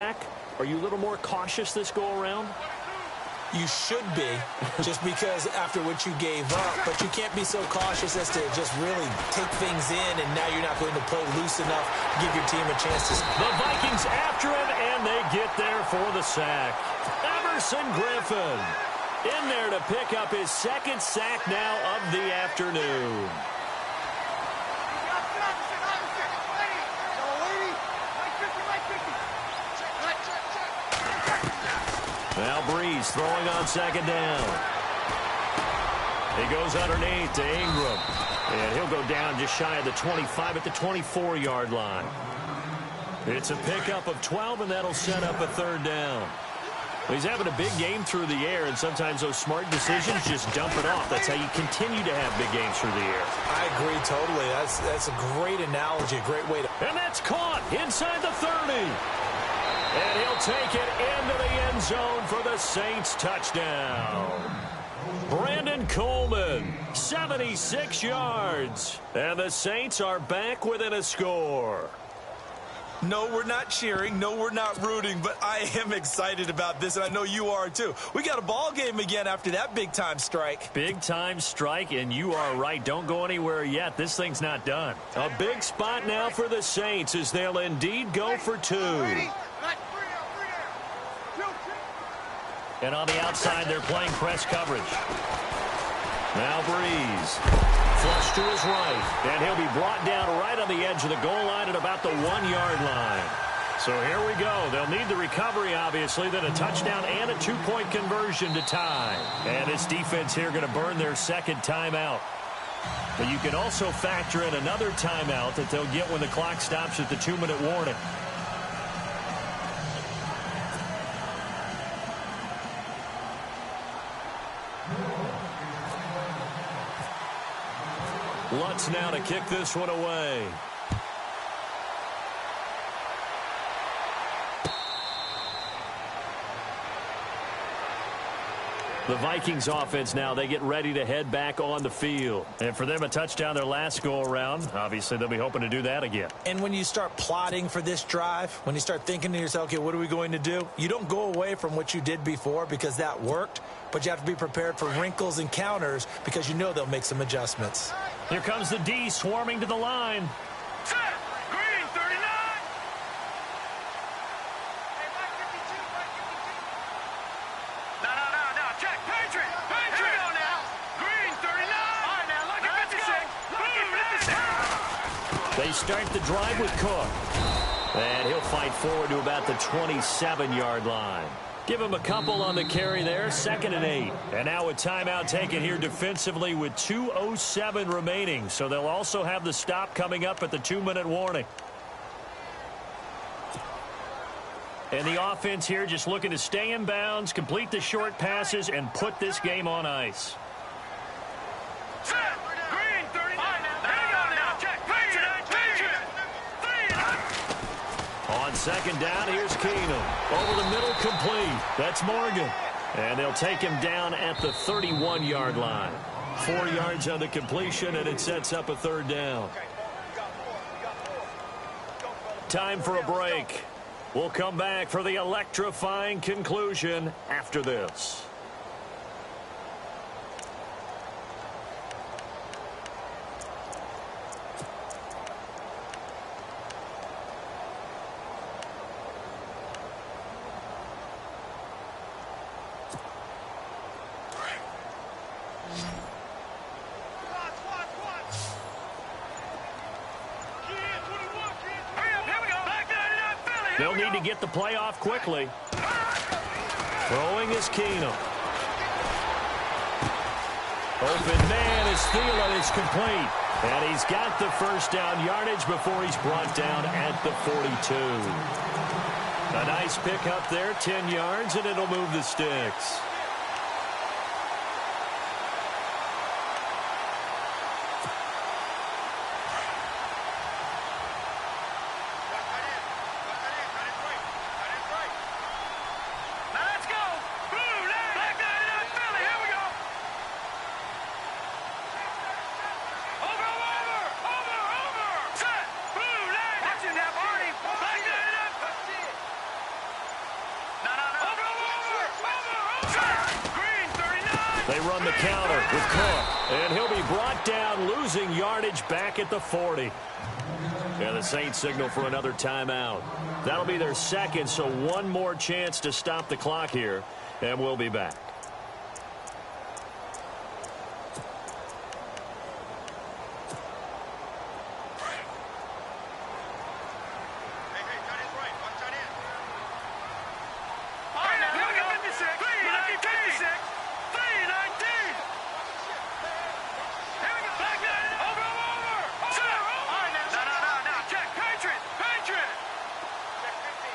Are you a little more cautious this go-around? You should be, just because after what you gave up, but you can't be so cautious as to just really take things in, and now you're not going to play loose enough to give your team a chance to... The Vikings after him, and they get there for the sack. Everson Griffin in there to pick up his second sack now of the afternoon. Now Breeze throwing on second down. He goes underneath to Ingram. And he'll go down just shy of the 25 at the 24-yard line. It's a pickup of 12, and that'll set up a third down. He's having a big game through the air, and sometimes those smart decisions just dump it off. That's how you continue to have big games through the air. I agree totally. That's a great analogy, a great way to... And that's caught inside the 30. And he'll take it into the end zone for the Saints touchdown. Brandon Coleman, 76 yards. And the Saints are back within a score. No, we're not cheering. No, we're not rooting. But I am excited about this, and I know you are too. We got a ball game again after that big-time strike. Big-time strike, and you are right. Don't go anywhere yet. This thing's not done. A big spot now for the Saints as they'll indeed go for two. And on the outside, they're playing press coverage. Now Breeze. Flush to his right. And he'll be brought down right on the edge of the goal line at about the 1-yard line. So here we go. They'll need the recovery, obviously, then a touchdown and a 2-point conversion to tie. And this defense here going to burn their second timeout. But you can also factor in another timeout that they'll get when the clock stops at the 2-minute warning. Lutz now to kick this one away. The Vikings offense now, they get ready to head back on the field. And for them, a touchdown their last go-around. Obviously, they'll be hoping to do that again. And when you start plotting for this drive, when you start thinking to yourself, okay, what are we going to do? You don't go away from what you did before because that worked, but you have to be prepared for wrinkles and counters because you know they'll make some adjustments. Here comes the D swarming to the line. Set. Green, 39. No. Check. Patriot. Here we go now. Green, 39. All right, now, look at 56. Look at 56. They start the drive with Cook. And he'll fight forward to about the 27-yard line. Give him a couple on the carry there, 2nd and 8. And now a timeout taken here defensively with 2:07 remaining. So they'll also have the stop coming up at the 2-minute warning. And the offense here just looking to stay in bounds, complete the short passes, and put this game on ice. Set. Green, 39. There you go now. Check. Patriot. On second down, here's Keenum. Over the middle, complete. That's Morgan. And they'll take him down at the 31-yard line. 4 yards on the completion, and it sets up a third down. Time for a break. We'll come back for the electrifying conclusion after this. They'll need to get the play off quickly. Throwing is Keenum. Open man is Thielen is complete. And he's got the first down yardage before he's brought down at the 42. A nice pickup there, 10 yards, and it'll move the sticks. They run the counter with Cook, and he'll be brought down, losing yardage back at the 40. Yeah, the Saints signal for another timeout. That'll be their second, so one more chance to stop the clock here, and we'll be back.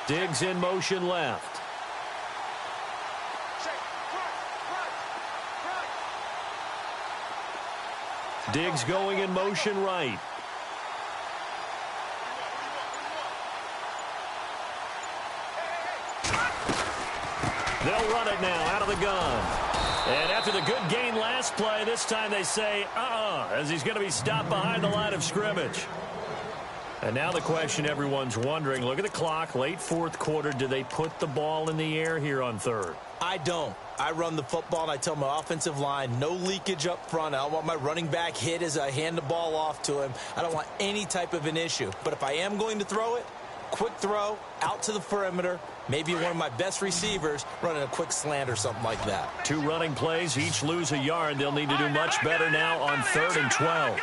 Diggs in motion left. Diggs going in motion right. They'll run it now out of the gun. And after the good gain last play, this time they say, as he's going to be stopped behind the line of scrimmage. And now the question everyone's wondering, look at the clock, late fourth quarter. Do they put the ball in the air here on third? I don't. I run the football, and I tell my offensive line, no leakage up front. I don't want my running back hit as I hand the ball off to him. I don't want any type of an issue. But if I am going to throw it, quick throw, out to the perimeter, maybe one of my best receivers running a quick slant or something like that. Two running plays, each lose a yard. They'll need to do much better now on 3rd and 12.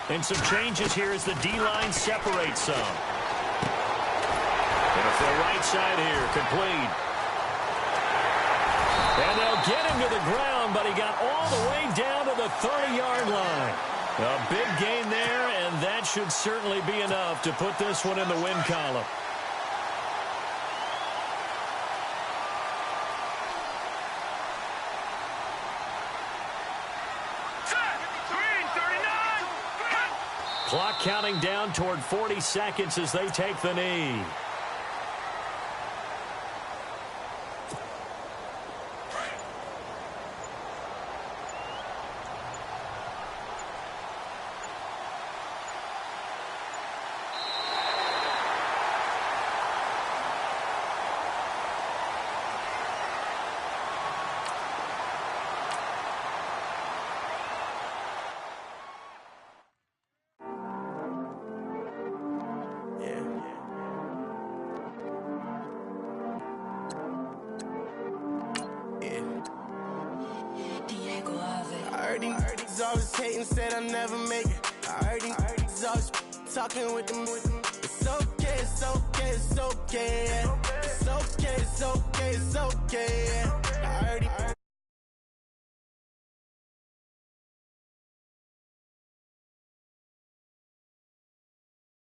And some changes here as the D-line separates some. And it's the right side here, complete. And they'll get him to the ground, but he got all the way down to the 30-yard line. A big gain there, and that should certainly be enough to put this one in the win column. Clock counting down toward 40 seconds as they take the knee. Always hating, said I'll never make it. I heard he's always talking with them. It's okay, it's okay, it's okay. It's okay, it's okay, it's okay.